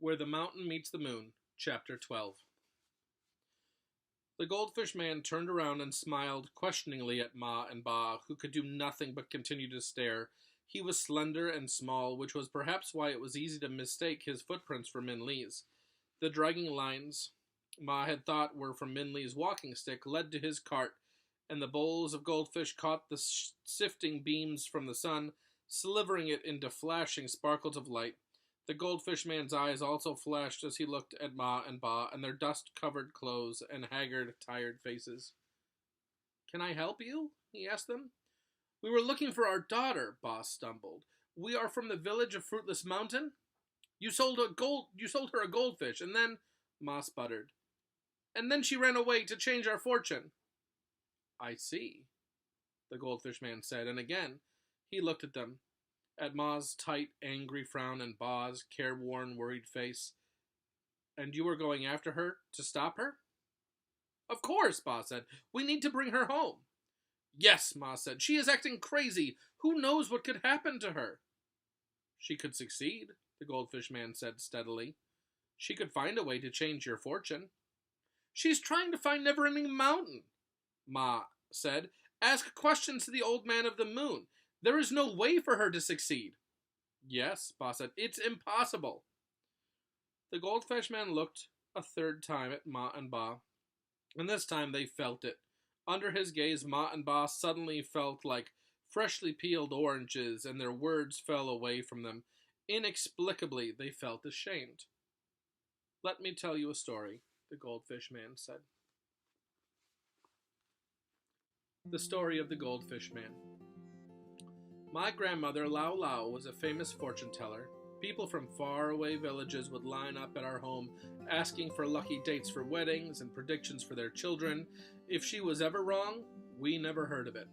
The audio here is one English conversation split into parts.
Where the Mountain Meets the Moon, Chapter 12. The goldfish man turned around and smiled questioningly at Ma and Ba, who could do nothing but continue to stare. He was slender and small, which was perhaps why it was easy to mistake his footprints for Min Li's. The dragging lines Ma had thought were from Min Li's walking stick led to his cart, and the bowls of goldfish caught the sifting beams from the sun, slivering it into flashing sparkles of light. The goldfish man's eyes also flashed as he looked at Ma and Ba and their dust-covered clothes and haggard, tired faces. "Can I help you?" he asked them. "We were looking for our daughter," Ba stumbled. "We are from the village of Fruitless Mountain." You sold her a goldfish, and then," Ma sputtered, "and then she ran away to change our fortune." "I see," the goldfish man said, and again he looked at them. At Ma's tight, angry frown and Ba's careworn, worried face. "And you were going after her to stop her?" "Of course," Ba said. "We need to bring her home." "Yes," Ma said. "She is acting crazy. Who knows what could happen to her?" "She could succeed," the goldfish man said steadily. "She could find a way to change your fortune." "She's trying to find Never-Ending Mountain," Ma said. "Ask questions to the old man of the moon. There is no way for her to succeed." "Yes," Ba said. "It's impossible." The goldfish man looked a third time at Ma and Ba, and this time they felt it. Under his gaze, Ma and Ba suddenly felt like freshly peeled oranges, and their words fell away from them. Inexplicably, they felt ashamed. "Let me tell you a story," the goldfish man said. The story of the goldfish man. My grandmother, Lao Lao, was a famous fortune teller. People from faraway villages would line up at our home, asking for lucky dates for weddings and predictions for their children. If she was ever wrong, we never heard of it.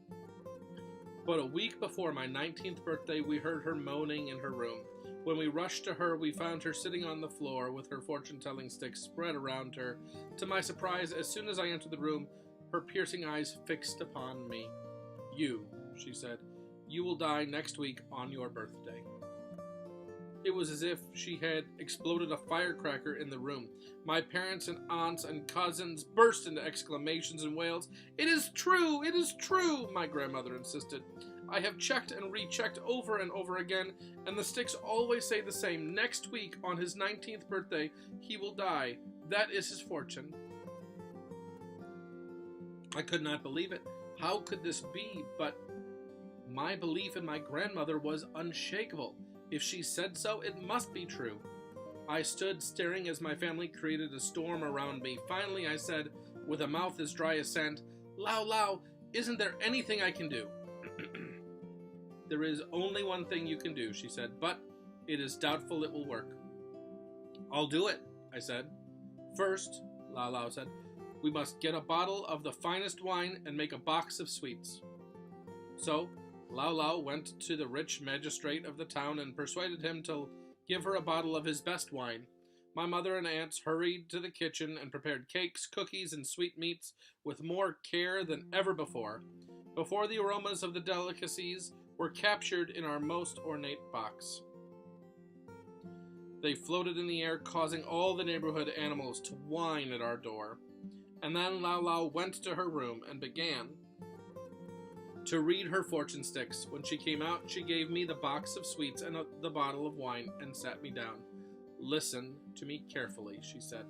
But a week before my 19th birthday, we heard her moaning in her room. When we rushed to her, we found her sitting on the floor with her fortune-telling stick spread around her. To my surprise, as soon as I entered the room, her piercing eyes fixed upon me. "You," she said. "You will die next week on your birthday." It was as if she had exploded a firecracker in the room. My parents and aunts and cousins burst into exclamations and wails. "It is true! It is true!" my grandmother insisted. "I have checked and rechecked over and over again, and the sticks always say the same. Next week, on his 19th birthday, he will die. That is his fortune." I could not believe it. How could this be? But my belief in my grandmother was unshakable. If she said so, it must be true. I stood staring as my family created a storm around me. Finally, I said, with a mouth as dry as sand, "Lao Lao, isn't there anything I can do?" "There is only one thing you can do," she said, "but it is doubtful it will work." "I'll do it," I said. "First," Lao Lao said, "we must get a bottle of the finest wine and make a box of sweets." So, Lao Lao went to the rich magistrate of the town and persuaded him to give her a bottle of his best wine. My mother and aunts hurried to the kitchen and prepared cakes, cookies, and sweetmeats with more care than ever before. Before the aromas of the delicacies were captured in our most ornate box, they floated in the air, causing all the neighborhood animals to whine at our door. And then Lao Lao went to her room and began to read her fortune sticks. When she came out, she gave me the box of sweets and the bottle of wine and sat me down. "Listen to me carefully," she said.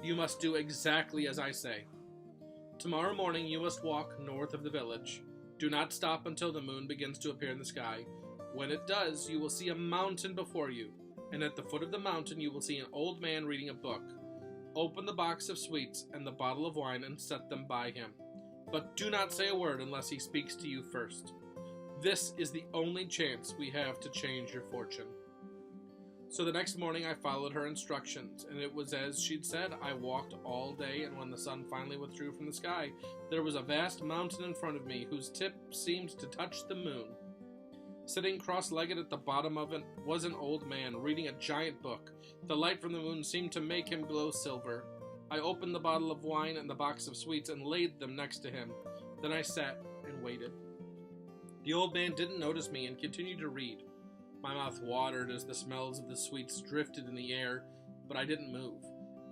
"You must do exactly as I say. Tomorrow morning you must walk north of the village. Do not stop until the moon begins to appear in the sky. When it does, you will see a mountain before you, and at the foot of the mountain you will see an old man reading a book. Open the box of sweets and the bottle of wine and set them by him. But do not say a word unless he speaks to you first. This is the only chance we have to change your fortune." So the next morning I followed her instructions, and it was as she'd said. I walked all day, and when the sun finally withdrew from the sky, there was a vast mountain in front of me whose tip seemed to touch the moon. Sitting cross-legged at the bottom of it was an old man reading a giant book. The light from the moon seemed to make him glow silver. I opened the bottle of wine and the box of sweets and laid them next to him. Then I sat and waited. The old man didn't notice me and continued to read. My mouth watered as the smells of the sweets drifted in the air, but I didn't move.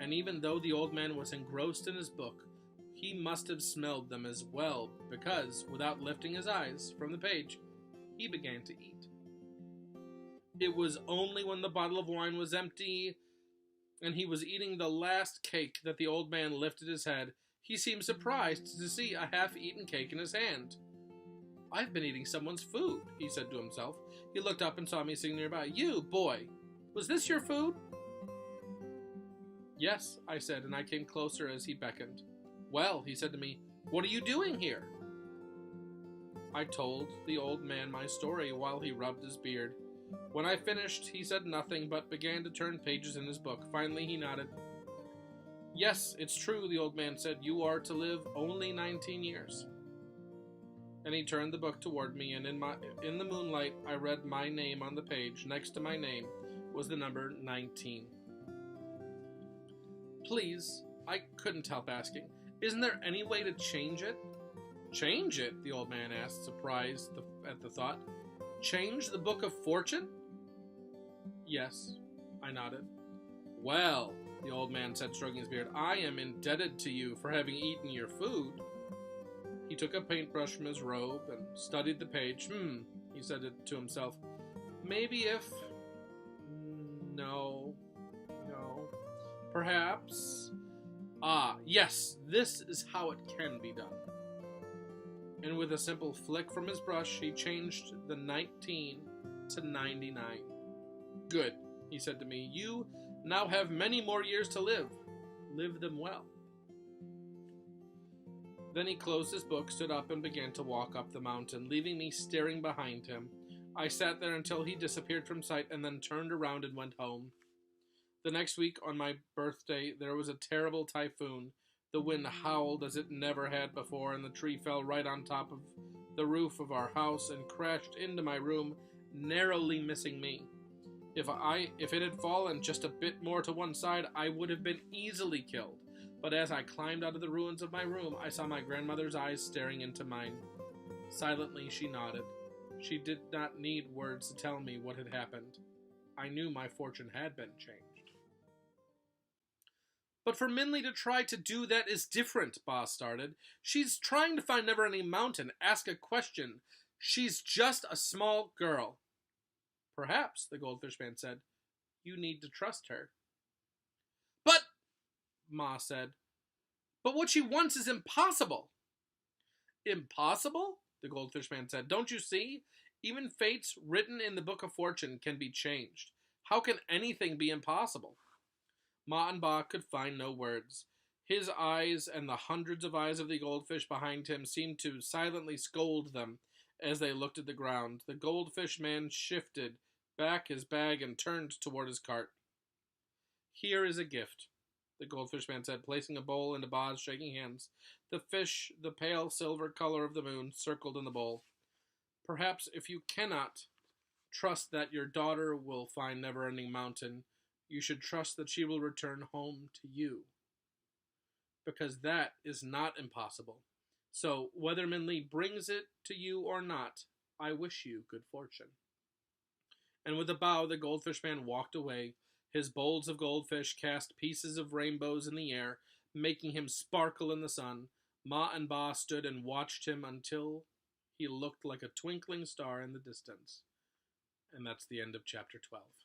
And even though the old man was engrossed in his book, he must have smelled them as well, because, without lifting his eyes from the page, he began to eat. It was only when the bottle of wine was empty and he was eating the last cake that the old man lifted his head. He seemed surprised to see a half-eaten cake in his hand. "I've been eating someone's food," he said to himself. He looked up and saw me sitting nearby. "You, boy, was this your food?" "Yes," I said, and I came closer as he beckoned. "Well," he said to me, "what are you doing here?" I told the old man my story while he rubbed his beard. When I finished, he said nothing but began to turn pages in his book. Finally, he nodded. "Yes, it's true," the old man said. "You are to live only 19 years. And he turned the book toward me, and in the moonlight, I read my name on the page. Next to my name was the number 19. "Please," I couldn't help asking, "isn't there any way to change it?" "Change it?" the old man asked, surprised at the thought. "Change the book of fortune?" "Yes," I nodded. "Well," the old man said, stroking his beard, "I am indebted to you for having eaten your food." He took a paintbrush from his robe and studied the page. He said it to himself. "Maybe if... No. Perhaps... Yes, this is how it can be done." And with a simple flick from his brush, he changed the 19 to 99. "Good," he said to me. "You now have many more years to live. Live them well." Then he closed his book, stood up, and began to walk up the mountain, leaving me staring behind him. I sat there until he disappeared from sight, and then turned around and went home. The next week, on my birthday, there was a terrible typhoon. The wind howled as it never had before, and the tree fell right on top of the roof of our house and crashed into my room, narrowly missing me. If it had fallen just a bit more to one side, I would have been easily killed. But as I climbed out of the ruins of my room, I saw my grandmother's eyes staring into mine. Silently, she nodded. She did not need words to tell me what had happened. I knew my fortune had been changed. "But for Minley to try to do that is different," Boss started. "She's trying to find Never-Ending Mountain, ask a question. She's just a small girl." "Perhaps," the goldfish man said. "You need to trust her." "But," Ma said, "but what she wants is impossible." "Impossible?" the goldfish man said. "Don't you see? Even fates written in the Book of Fortune can be changed. How can anything be impossible?" Ma and Ba could find no words. His eyes and the hundreds of eyes of the goldfish behind him seemed to silently scold them as they looked at the ground. The goldfish man shifted back his bag and turned toward his cart. "Here is a gift," the goldfish man said, placing a bowl into Ba's shaking hands. The fish, the pale silver color of the moon, circled in the bowl. "Perhaps if you cannot trust that your daughter will find Never-Ending Mountain, you should trust that she will return home to you. Because that is not impossible. So, whether Minley brings it to you or not, I wish you good fortune." And with a bow, the goldfish man walked away. His bowls of goldfish cast pieces of rainbows in the air, making him sparkle in the sun. Ma and Ba stood and watched him until he looked like a twinkling star in the distance. And that's the end of chapter 12.